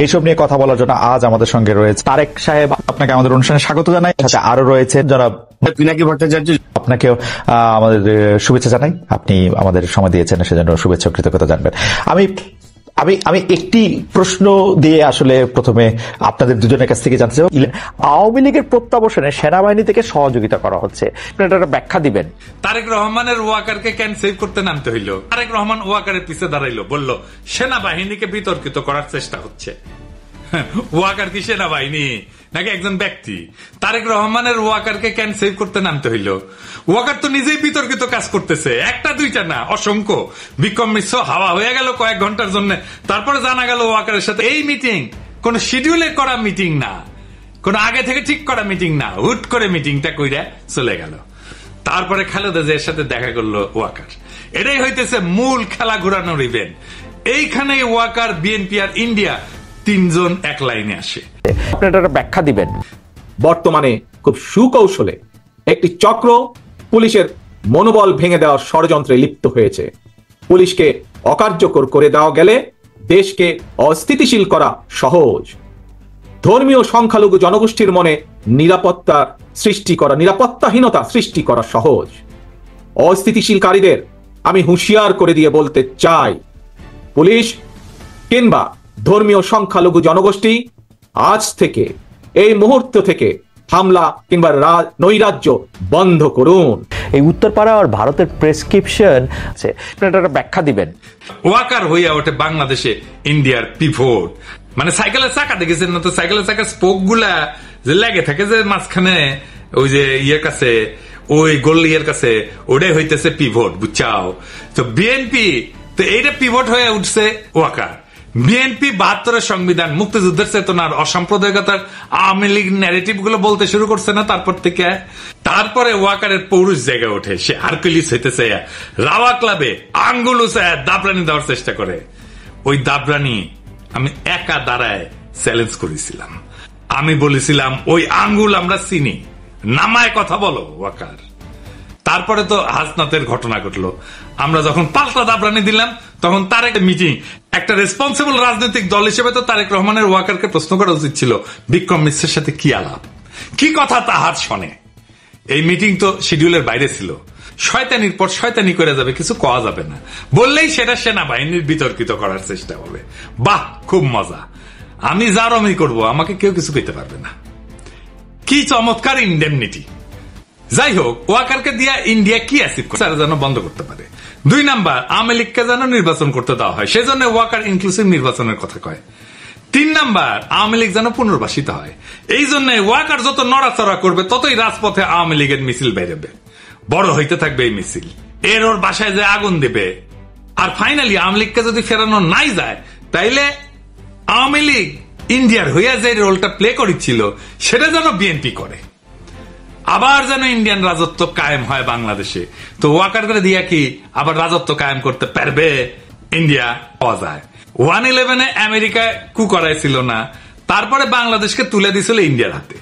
এইসব নিয়ে কথা বলার জন্য আজ আমাদের সঙ্গে রয়েছে তারেক সাহেব। আপনাকে আমাদের অনুষ্ঠানে স্বাগত জানাই। আরো রয়েছে জনাব পিনাকি ভট্টাচার্য, আপনাকেও আমাদের শুভেচ্ছা জানাই। আপনি আমাদের সময় দিয়েছেন, সেজন্য শুভেচ্ছা কৃতজ্ঞতা জানবেন। আমি একটি প্রশ্ন দিয়ে আসলে প্রথমে আপনাদের দুজনের কাছ থেকে জানতে চাই, আওয়ামী লীগের প্রত্যাবর্তনে সেনাবাহিনী থেকে সহযোগিতা করা হচ্ছে, আপনারা ব্যাখ্যা দিবেন। তারেক রহমানের ওয়াকারকে কেন সেভ করতে নামতে হইল? তারেক রহমান ওয়াকারের পিছে দাঁড়াইলো, বলল সেনাবাহিনীকে বিতর্কিত করার চেষ্টা হচ্ছে। ওয়াকার কি সেনাবাহিনী নাকি একজন ব্যক্তি? তারেক রহমানের ওয়াকারকে কেন সেভ করতে নামতে হইল? ওয়াকার তো নিজেই বিতর্কিত কাজ করতেছে, একটা দুইটা না, অসংখ্য। বিক্রম মিশ্র হাওয়া হয়ে গেল কয়েক ঘন্টার জন্য, তারপরে জানা গেল ওয়াকারের সাথে এই মিটিং কোন শিডিউলে করা মিটিং না, কোন আগে থেকে ঠিক করা মিটিং না, হুট করে মিটিংটা কইরা চলে গেল। তারপরে খালেদা জিয়ার সাথে দেখা করলো ওয়াকার। এটাই হইতেছে মূল খেলা ঘুরানোর ইভেন্ট। এইখানে ওয়াকার, বিএনপি আর ইন্ডিয়া তিনজন এক লাইনে আসে। আপনারা ব্যাখ্যা দিবেন। বর্তমানে খুব সুকৌশলে একটি চক্র পুলিশের মনোবল ভেঙে দেওয়ার ষড়যন্ত্রে লিপ্ত হয়েছে। পুলিশকে অকার্যকর করে দেওয়া গেলে দেশকে অস্থিতিশীল করা সহজ। ধর্মীয় সংখ্যালঘু জনগোষ্ঠীর মনে নিরাপত্তাহীনতা সৃষ্টি করা সহজ। অস্থিতিশীলকারীদের আমি হুঁশিয়ার করে দিয়ে বলতে চাই, পুলিশ কিংবা ধর্মীয় সংখ্যালঘু জনগোষ্ঠী আজ থেকে, এই মুহূর্ত থেকে হামলা কিংবা নৈরাজ্য বন্ধ করুন। এই উত্তরপাড়া আর ভারতের প্রেসক্রিপশন আছে, আপনারা ব্যাখ্যা দিবেন। ওয়াকার হইয়া ওঠে বাংলাদেশে ইন্ডিয়ার পিভট। মানে সাইকেলের চাকা দেখেছেন না তো, সাইকেলের চাকার স্পোক গুলা যে লেগে থাকে যে মাঝখানে ওই যে ইয়ের কাছে, ওই গোল্লিয়ের কাছে, ওটাই হইতেছে পিভট, বুঝছাও? তো বিএনপি তো এইটা পিভট হয়ে উঠছে ওয়াকার। বিএনপি ৭২-এর সংবিধান, মুক্তিযুদ্ধের চেতনার, অসাম্প্রদায়িকতার, আওয়ামী লীগ ন্যারেটিভ গুলো বলতে শুরু করছে না তারপর থেকে। তারপরে ওয়াকারের পৌরুষ জায়গা ওঠে, সে হারকুলিস হইতেছে, রাওয়া ক্লাবে আঙ্গুল উঁচায় দাবরানি দেওয়ার চেষ্টা করে। ওই দাবরানি আমি একা দাঁড়ায় চ্যালেঞ্জ করেছিলাম। আমি বলেছিলাম ওই আঙ্গুল আমরা চিনি, নামায় কথা বলো ওয়াকার। তারপরে তো হাসনাতের ঘটনা ঘটলো। আমরা যখন পাল্টা দাবরানি দিলাম তখন তারেক মিটিং, একটা রেসপন্সিবল রাজনৈতিক দল হিসেবে তো তারেক রহমানের ওয়াকারকে প্রশ্ন করা উচিত ছিল বিক্রম মিশ্রের সাথে কি আলাপ, কি কথা তাহার শোনে। এই মিটিং তো শিডিউলের বাইরে ছিল। শয়তানির পর শয়তানি করে যাবে, কিছু কওয়া যাবে না, বললেই সেটা সেনাবাহিনীর বিতর্কিত করার চেষ্টা হবে। বাহ, খুব মজা। আমি যার আমি করবো, আমাকে কেউ কিছু পেতে পারবে না। কি চমৎকার ইন্ডেমনিটি। যাই হোক, ওয়াকারকে দিয়া ইন্ডিয়া কি অ্যাচিভ করে যেন বন্ধ করতে পারে। ২ নাম্বার, আওয়ামী লীগকে যেন নির্বাচন করতে দেওয়া হয়, সেজন্য ওয়াকার ইনক্লুসিভ নির্বাচনের কথা কয়। ৩ নাম্বার, আওয়ামী লীগ যেন পুনর্বাসিত হয়। এই জন্য ওয়াকার যত নড়াচড়া করবে ততই রাজপথে আওয়ামী লীগের মিছিল বেরোবে, বড় হইতে থাকবে এই মিছিল। ওর বাসায় যে আগুন দেবে। আর ফাইনালি আওয়ামী লীগকে যদি ফেরানো নাই যায়, তাইলে আওয়ামী লীগ ইন্ডিয়ার হইয়া যে রোলটা প্লে করেছিল সেটা যেন বিএনপি করে, আবার যেন ইন্ডিয়ান রাজত্ব কায়েম হয় বাংলাদেশে। তো ওয়াকার করে দিয়া কি আবার রাজত্ব কায়েম করতে পারবে ইন্ডিয়া? পাওয়া যায়। 1/11 আমেরিকায় কু করাইছিল না, তারপরে বাংলাদেশকে তুলে দিছিল ইন্ডিয়ার হাতে।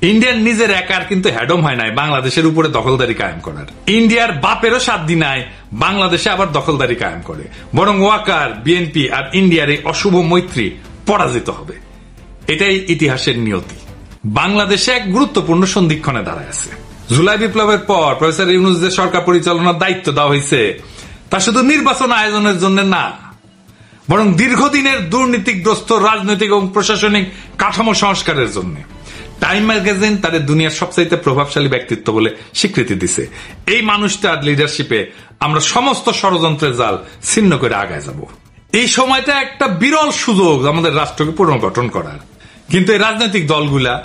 ইন্ডিয়ার নিজের একার কিন্তু হ্যাডম হয় নাই বাংলাদেশের উপরে দখলদারি কায়েম করার। ইন্ডিয়ার বাপেরও সাধ্য নাই বাংলাদেশে আবার দখলদারি কায়েম করে, বরং ওয়াকার, বিএনপি আর ইন্ডিয়ার এই অশুভ মৈত্রী পরাজিত হবে। এটাই ইতিহাসের নিয়তি। বাংলাদেশে এক গুরুত্বপূর্ণ সন্ধিক্ষণে দাঁড়ায় আছে। জুলাই বিপ্লবের পর প্রফেসর ইউনূস যে সরকার পরিচালনার দায়িত্ব দেওয়া হয়েছে, তা শুধু নির্বাচন আয়োজনের জন্য না, বরং দীর্ঘদিনের দুর্নীতিগ্রস্ত রাজনৈতিক এবং প্রশাসনিক কাঠামো সংস্কারের জন্য। টাইম ম্যাগাজিন তাদের দুনিয়ার সবচাইতে প্রভাবশালী ব্যক্তিত্ব বলে স্বীকৃতি দিছে। এই মানুষটার লিডারশিপে আমরা সমস্ত ষড়যন্ত্রের জাল ছিন্ন করে আগায় যাব। এই সময়টা একটা বিরল সুযোগ আমাদের রাষ্ট্রকে পুনর্গঠন করার। কিন্তু এই রাজনৈতিক দলগুলা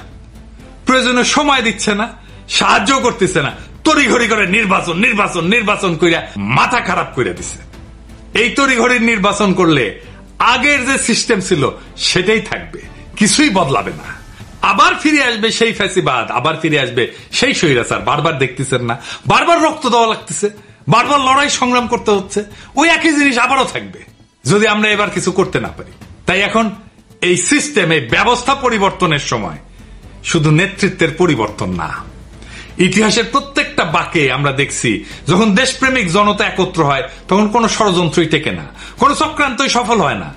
প্রয়োজনে সময় দিচ্ছে না, সাহায্য করতেছে না, তড়িঘড়ি করে নির্বাচন নির্বাচন নির্বাচন কইরা মাথা খারাপ করে দিছে। এই তড়িঘড়ির নির্বাচন করলে আগের যে সিস্টেম ছিল সেটাই থাকবে, কিছুই বদলাবে না। আবার ফিরে আসবে সেই ফ্যাসিবাদ, আবার ফিরে আসবে সেই স্বৈরাচার। বারবার দেখতেছেন না, বারবার রক্ত দেওয়া লাগতেছে, বারবার লড়াই সংগ্রাম করতে হচ্ছে, ওই একই জিনিস আবারও থাকবে যদি আমরা এবার কিছু করতে না পারি। তাই এখন এই সিস্টেম, এই ব্যবস্থা পরিবর্তনের সময় শুধু নেতৃত্বের পরিবর্তন না, ইতিহাসের প্রত্যেকটা বাঁকে আমরা দেখছি যখন দেশপ্রেমিক জনতা একত্র হয় তখন কোন ষড়যন্ত্রই টেকে না, কোন চক্রান্তই সফল হয় না।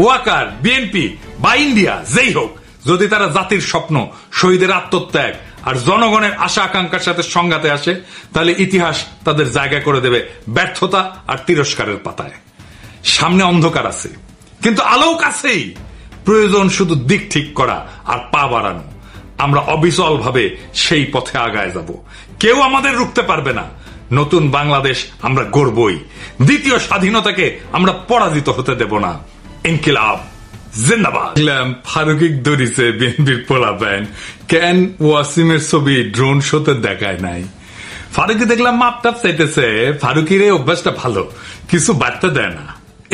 ওয়াকার, বিএনপি বা ইন্ডিয়া যেই হোক, যদি তারা জাতির স্বপ্ন, শহীদের আত্মত্যাগ আর জনগণের আশা আকাঙ্ক্ষার সাথে সংঘাতে আসে, তাহলে ইতিহাস তাদের জায়গা করে দেবে ব্যর্থতা আর তিরস্কারের পাতায়। সামনে অন্ধকার আছে, কিন্তু আলোও কাছেই। প্রয়োজন শুধু দিক ঠিক করা আর পা বাড়ানো। আমরা অবিচল ভাবে সেই পথে আগায় যাব। কেউ আমাদের রুখতে পারবে না। নতুন বাংলাদেশ আমরা গড়বই। দ্বিতীয় স্বাধীনতাকে আমরা পরাজিত হতে দেব না। ইনকিলাব জিন্দাবাদ। ফারুক দরিছে বিএনপির পোলাপান কেন ওয়াসিমের ছবি ড্রোন শোতে দেখায় নাই। ফারুকি দেখলাম মাপটাপ চাইতেছে। ফারুকির এই অভ্যাসটা ভালো, কিছু বার্তা দেয় না।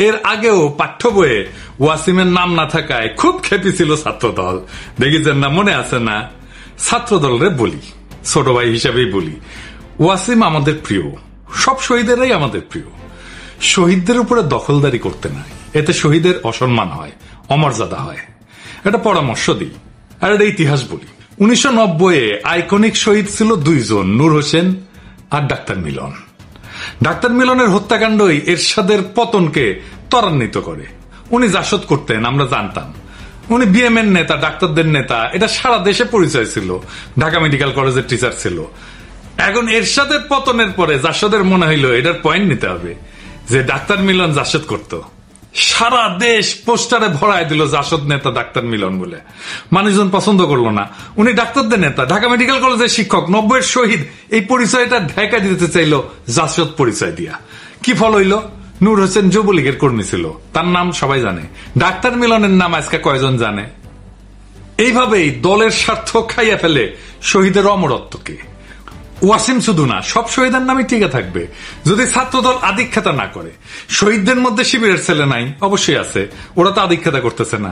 এর আগেও পাঠ্য বইয়ে ওয়াসিমের নাম না থাকায় খুব খেপি ছিল ছাত্রদল। দেখেছেন না, মনে আছে না? ছাত্রদলরে বলি, ছোট ভাই হিসাবেই বলি, ওয়াসিম আমাদের প্রিয়, সব শহীদেরাই আমাদের প্রিয়। শহীদদের উপরে দখলদারি করতে নাই, এতে শহীদের অসম্মান হয়, অমর্যাদা হয়। এটা পরামর্শ দিই আর এটা ইতিহাস বলি। 1990-এ আইকনিক শহীদ ছিল দুইজন, নূর হোসেন আর ডাক্তার মিলন। ডাক্তার মিলনের হত্যাকাণ্ডই এরশাদের পতনকে ত্বরান্বিত করে। উনি জাসদ করতেন, আমরা জানতাম। উনি বিএমএর নেতা, ডাক্তারদের নেতা, এটা সারা দেশে পরিচয় ছিল। ঢাকা মেডিকেল কলেজের টিচার ছিল। এখন এরশাদের পতনের পরে জাসদের মনে হইল এটার পয়েন্ট নিতে হবে যে ডাক্তার মিলন জাসদ করত। সারা দেশ পোস্টারে ভরায় দিল জাসদ নেতা ডাক্তার মিলন বলে। মানুষজন পছন্দ করলো না। উনি ডাক্তারদের নেতা, ঢাকা মেডিকেল কলেজের শিক্ষক, 90-এর শহীদ। এই পরিচয়টা ঢাকা দিতে চাইল জাসদ পরিচয় দিয়া। কি ফল হইল? নূর হোসেন যুবলীগের কর্মী ছিল, তার নাম সবাই জানে। ডাক্তার মিলনের নাম আজকে কয়জন জানে? এইভাবেই দলের স্বার্থ খাইয়া ফেলে শহীদের অমরত্বকে। ওয়াসিম শুধু না, সব শহীদের নামই টিকে থাকবে যদি ছাত্রদল আদিক্ষেতা না করে। শহীদদের মধ্যে শিবিরের ছেলে নাই? অবশ্যই আছে, ওরা তো আদিক্ষেতা করতেছে না।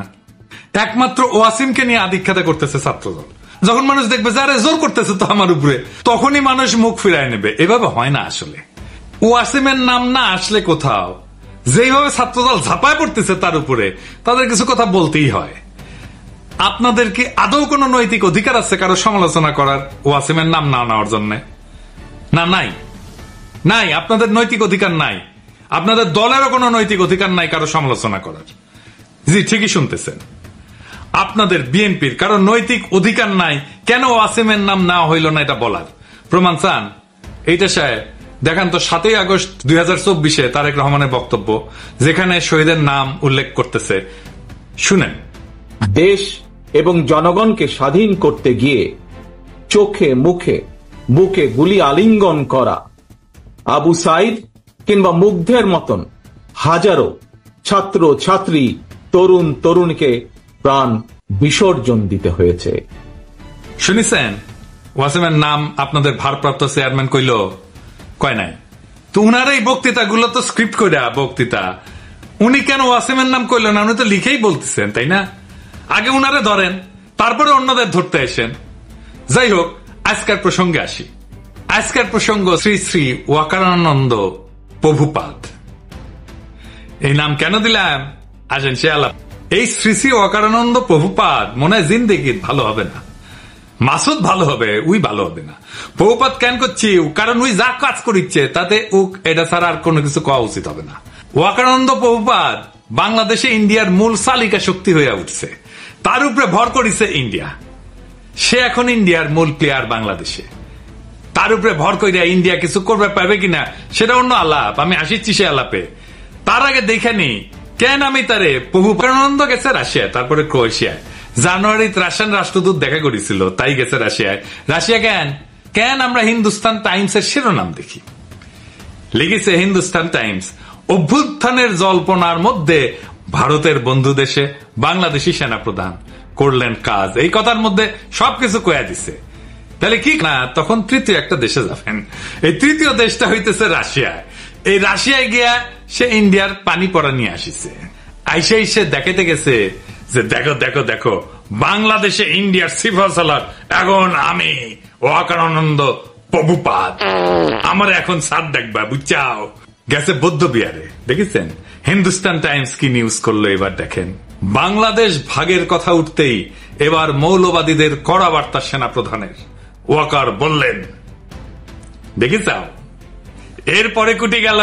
একমাত্র ওয়াসিমকে নিয়ে আদিক্ষেতা করতেছে ছাত্রদল। যখন মানুষ দেখবে যে আরে জোর করতেছে তো আমার উপরে, তখনই মানুষ মুখ ফিরায় নেবে। এভাবে হয় না আসলে। ওয়াসিমের নাম না আসলে কোথাও যেইভাবে ছাত্রদল ঝাঁপায় পড়তেছে তার উপরে, তাদের কিছু কথা বলতেই হয়। আপনাদের কি আদৌ কোনো নৈতিক অধিকার আছে কারো সমালোচনা করার ওয়াসিমের নাম না নেওয়ার জন্য? না, নাই, নাই। আপনাদের নৈতিক অধিকার নাই। আপনাদের দলেরও কোনো নৈতিক অধিকার নাই কারো সমালোচনা করার। জি, ঠিকই শুনতেছেন। আপনাদের বিএনপির কারো নৈতিক অধিকার নাই কেন ওয়াসিমের নাম নেওয়া হইল না এটা বলার। প্রমাণ চান? এইটা সাহেব দেখান তো 7ই আগস্ট 2024-এ তারেক রহমানের বক্তব্য, যেখানে শহীদের নাম উল্লেখ করতেছে। শুনেন। দেশ এবং জনগণকে স্বাধীন করতে গিয়ে চোখে মুখে বুকে গুলি আলিঙ্গন করা আবু সাইদ কিংবা মুগ্ধের মতন হাজারো ছাত্র ছাত্রী, তরুণ তরুণীকে প্রাণ বিসর্জন দিতে হয়েছে। শুনেছেন? ওয়াসিমের নাম আপনাদের ভারপ্রাপ্ত চেয়ারম্যান কইল? কয় নাই তো। উনার এই বক্তৃতাগুলো তো স্ক্রিপ্ট করে বক্তৃতা। উনি কেন ওয়াসিমের নাম কইল না? উনি তো লিখেই বলতেছেন, তাই না? আগে উনারে ধরেন, তারপরে অন্যদের ধরতে আসেন। যাই হোক, আজকের প্রসঙ্গে আসি। আজকের প্রসঙ্গ শ্রী শ্রী ওয়াকারানন্দ প্রভুপাদ। এই নাম কেন দিলাম আসেন সে আলাপ। এই শ্রী শ্রী ওয়াকারানন্দ প্রভুপাদ মনে হয় জিন্দেগির ভালো হবে না। মাসুদ ভালো হবে, উই ভালো হবে না। প্রভুপাদ কেন করছি? কারণ উই যা কাজ করিচ্ছে তাতে এটা ছাড়া আর কোনো কিছু কওয়া উচিত হবে না। ওয়াকারানন্দ প্রভুপাদ বাংলাদেশে ইন্ডিয়ার মূল চালিকা শক্তি হয়ে উঠছে। তার উপরে ভর করেছে ইন্ডিয়া। সে এখন ইন্ডিয়ার মূল প্লেয়ার বাংলাদেশে। তার উপরে ভর করিয়া ইন্ডিয়া কিছু করবে পাবে কিনা সেটা অন্য আলাপ, আমি আসিচ্ছি সে আলাপে। তার আগে দেখে নি কেন আমি তারে প্রভুপানন্দ গেছে রাশিয়ায়, তারপরে ক্রোয়েশিয়ায়। জানুয়ারিতে রাশিয়ান রাষ্ট্রদূত দেখা করেছিল, তাই গেছে রাশিয়ায়। রাশিয়া কেন? কেন আমরা হিন্দুস্তান টাইমসের শিরোনাম দেখি, লিখেছে হিন্দুস্তান টাইমস, অভ্যুত্থানের জল্পনার মধ্যে ভারতের বন্ধু দেশে বাংলাদেশি সেনাপ্রধান করলেন কাজ। এই কথার মধ্যে সবকিছু কয়া দিছে। তাহলে কি না, তখন তৃতীয় একটা দেশে যাবেন। এই তৃতীয় দেশটা হইতেছে রাশিয়ায়। এই রাশিয়ায় গিয়া সে ইন্ডিয়ার পানি পড়া নিয়ে আসিছে। আইসে সে দেখাতে গেছে যে দেখো দেখো দেখো, বাংলাদেশে ইন্ডিয়ার সিফাসালার এখন আমি ওয়াকারানন্দ প্রভুপাদ, আমার এখন সাত দেখবা, বুঝছাও। গেছে বৌদ্ধ বিহারে, দেখেছেন? হিন্দুস্তান টাইমস কি নিউজ করলো এবার দেখেন। বাংলাদেশ ভাগের কথা উঠতেই এবার মৌলবাদীদের কড়া বার্তা সেনা প্রধানের। ওয়াকার বললেন, দেখেছাও। এরপরে কুটি গেল,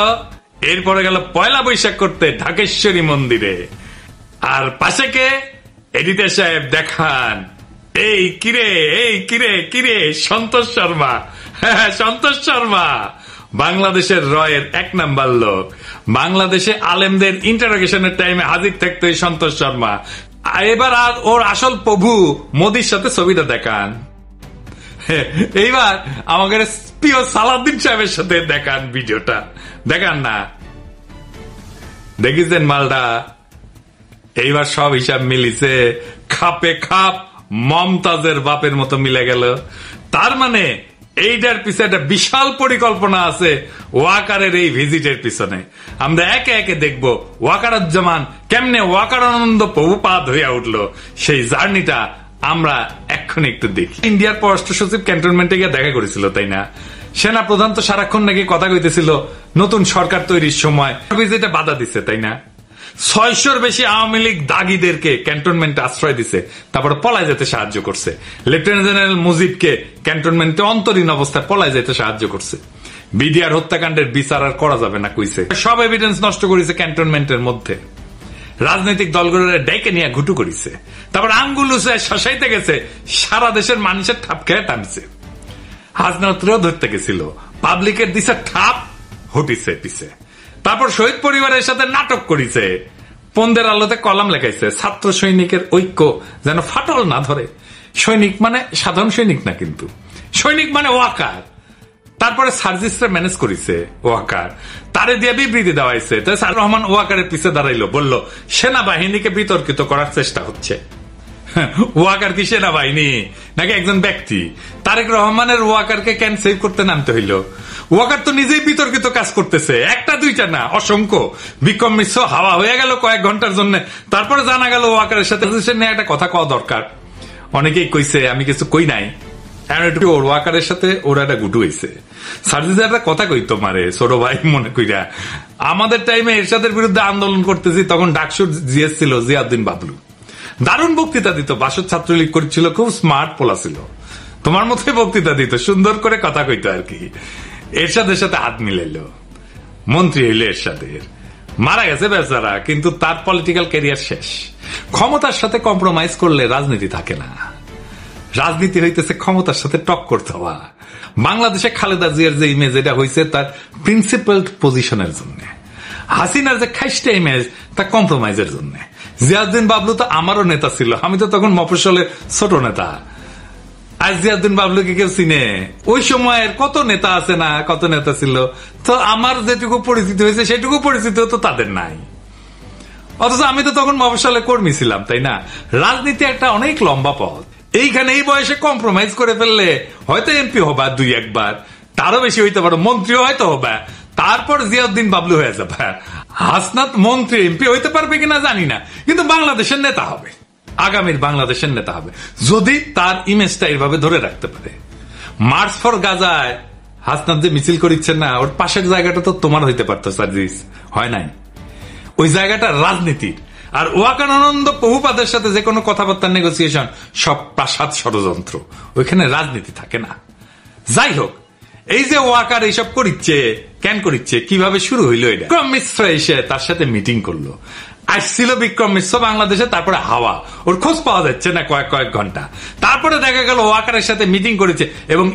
এরপরে গেল পয়লা বৈশাখ করতে ঢাকেশ্বরী মন্দিরে। আর পাশে কে? এডিটর সাহেব দেখান, এই কিরে সন্তোষ শর্মা, হ্যাঁ সন্তোষ শর্মা বাংলাদেশের রয়ের 1 নাম্বার লোক। বাংলাদেশে আলেমদের ইন্টারোগেশনের টাইমে হাজির থাকতো এই সন্তোষ শর্মা। এবার আর ওর আসল প্রভু মোদির সাথে ছবিটা দেখান। এইবার আমাদের প্রিয় সালাউদ্দিন সাহেবের সাথে দেখান ভিডিওটা, দেখান না? দেখিছেন মালটা? এইবার সব হিসাব মিলিছে, খাপে খাপ মমতাজের বাপের মতো মিলে গেল। তার মানে এইটার পিছনে একটা বিশাল পরিকল্পনা আছে ওয়াকারের এই ভিজিটের পিছনে। আমরা একে একে দেখবো ওয়াকারুজ্জামান কেমনে ওয়াকারানন্দ প্রভুপাদ হইয়া উঠলো, সেই জার্নিটা আমরা এক্ষুনি একটু দেখি। ইন্ডিয়ার পররাষ্ট্র সচিব ক্যান্টনমেন্টে গিয়ে দেখা করেছিল, তাই না? সেনা প্রধান তো সারাক্ষণ নাকি কথা কইতেছিল নতুন সরকার তৈরির সময়, ভিজিটে বাধা দিচ্ছে, তাই না? 600-র বেশি আওয়ামী লীগ দাগিদেরকে ক্যান্টনমেন্টে আশ্রয় দিছে, তারপরে পলায় যেতে সাহায্য করছে। লেফটেন্যান্ট জেনারেল মুজিবকে ক্যান্টনমেন্টে অন্তরীণ অবস্থায় পলায় যেতে সাহায্য করছে। বিডিআর হত্যাকাণ্ডের বিচার আর করা যাবে না কইছে। সব এভিডেন্স নষ্ট করেছে ক্যান্টনমেন্টের মধ্যে। রাজনৈতিক দলগুলোর ডেকে নিয়ে ঘুটু করেছে, তারপর আঙ্গুল উঁচে শাসাইতে গেছে, সারা দেশের মানুষের ঠাপ খেয়ে টানছে। হাসনাতরেও ধরতে গেছিল, পাবলিকের দিছে ঠাপ, হটিছে পিছে। তারপর শহীদ পরিবারের সাথে নাটক করেছে, পন্দের আলোতে কলাম লেখাইছে, ছাত্র সৈনিকের ঐক্য যেন ফাটল না ধরে। সৈনিক মানে সাধারণ সৈনিক না, কিন্তু সৈনিক মানে ওয়াকার। তারপরে সার্জিসরা ম্যানেজ করেছে ওয়াকার, তারে দিয়ে বিবৃতি দেওয়াইছে। তাই সার রহমান ওয়াকারের পিছে দাঁড়াইলো, বলল সেনাবাহিনীকে বিতর্কিত করার চেষ্টা হচ্ছে। ওয়াকার কি সেনাবাহিনী নাকি একজন ব্যক্তি? তারেক রহমানের ওয়াকারকে কেন সেভ করতে নামতে হইল? ওয়াকার তো নিজেই বিতর্কিত কাজ করতেছে, একটা দুইটা না, অসংখ্য। বিক্রম মিশ্র হাওয়া হয়ে গেল কয়েক ঘন্টার জন্য, তারপরে জানা গেল ওয়াকারের সাথে নিয়ে একটা কথা কওয়া দরকার। অনেকেই কইছে, আমি কিছু কই নাই, ওর ওয়াকারের সাথে ওরা একটা গুটু হয়েছে। সার্জিসের একটা কথা কই তোমারে ছোট ভাই মনে কইরা, আমাদের টাইমে এরশাদের বিরুদ্ধে আন্দোলন করতেছি, তখন ডাকসুর জিএস ছিল জিয়াউদ্দিন বাবলু। দারুণ বক্তৃতা দিত, বাসদ ছাত্রলীগ করেছিল, খুব স্মার্ট পোলা ছিল, তোমার মতোই বক্তৃতা দিত, সুন্দর করে কথা কইতো আর কি। এরশাদের সাথে হাত মিলাইল, মন্ত্রী হইল এরশাদের, মারা গেছে বেচারা, কিন্তু তার পলিটিক্যাল ক্যারিয়ার শেষ। ক্ষমতার সাথে কম্প্রোমাইজ করলে রাজনীতি থাকে না, রাজনীতি হইতেছে ক্ষমতার সাথে টক্কর দেওয়া। বাংলাদেশে খালেদা জিয়ার যে ইমেজ, এটা হয়েছে তার প্রিন্সিপালড পজিশনের জন্য। হাসিনার যে খাইস্টা ইমেজ, তা কম্প্রোমাইজের জন্য। জিয়াউদ্দিন বাবলু তো আমারও নেতা ছিল, আমি তো তখন মফস্বলের ছোট নেতা। আজ জিয়াউদ্দিন বাবলুকে কেউ চিনে? ওই সময়ের কত নেতা আছে না, কত নেতা ছিল, তো আমার যেটুকু পরিচিত হয়েছে সেটুকু পরিচিত তো তাদের নাই। অথচ আমি তো তখন মফস্বলের কর্মী ছিলাম, তাই না? রাজনীতি একটা অনেক লম্বা পথ। এইখানে এই বয়সে কম্প্রোমাইজ করে ফেললে হয়তো এমপি হবা 2-1 বার, তারও বেশি হইতে পারো, মন্ত্রীও হয়তো হবা, তারপর জিয়াউদ্দিন বাবলু হয়ে যাবে। হাসনাত মন্ত্রী এমপি হইতে পারবে কিনা জানি না, কিন্তু বাংলাদেশের নেতা হবে, আগামীর বাংলাদেশের নেতা হবে, যদি তার ইমেজটা এইভাবে ধরে রাখতে পারে। মার্চ ফর গাজায় হাসনাত যে মিছিল করিচ্ছেন না, ওর পাশের জায়গাটা তো তোমার হইতে পারতো সার্জিস, হয় নাই? ওই জায়গাটা রাজনীতির। আর ওয়াকারানন্দ প্রভুপাদের সাথে যে কোনো কথাবার্তা নেগোসিয়েশন সব প্রাসাদ ষড়যন্ত্র, ওইখানে রাজনীতি থাকে না। যাই হোক, এই যে ওয়াকার এইসব করিচ্ছে, কেন করিচ্ছে, কিভাবে শুরু হইলো? এটা বিক্রম মিশ্র এসে তার সাথে মিটিং করলো। আসছিল বিক্রম মিশ্র বাংলাদেশে, তারপরে হাওয়া, ওর খোঁজ পাওয়া যাচ্ছে না কয়েক ঘন্টা। তারপরে দেখা গেল ওয়াকারের সাথে মিটিং করেছে এবং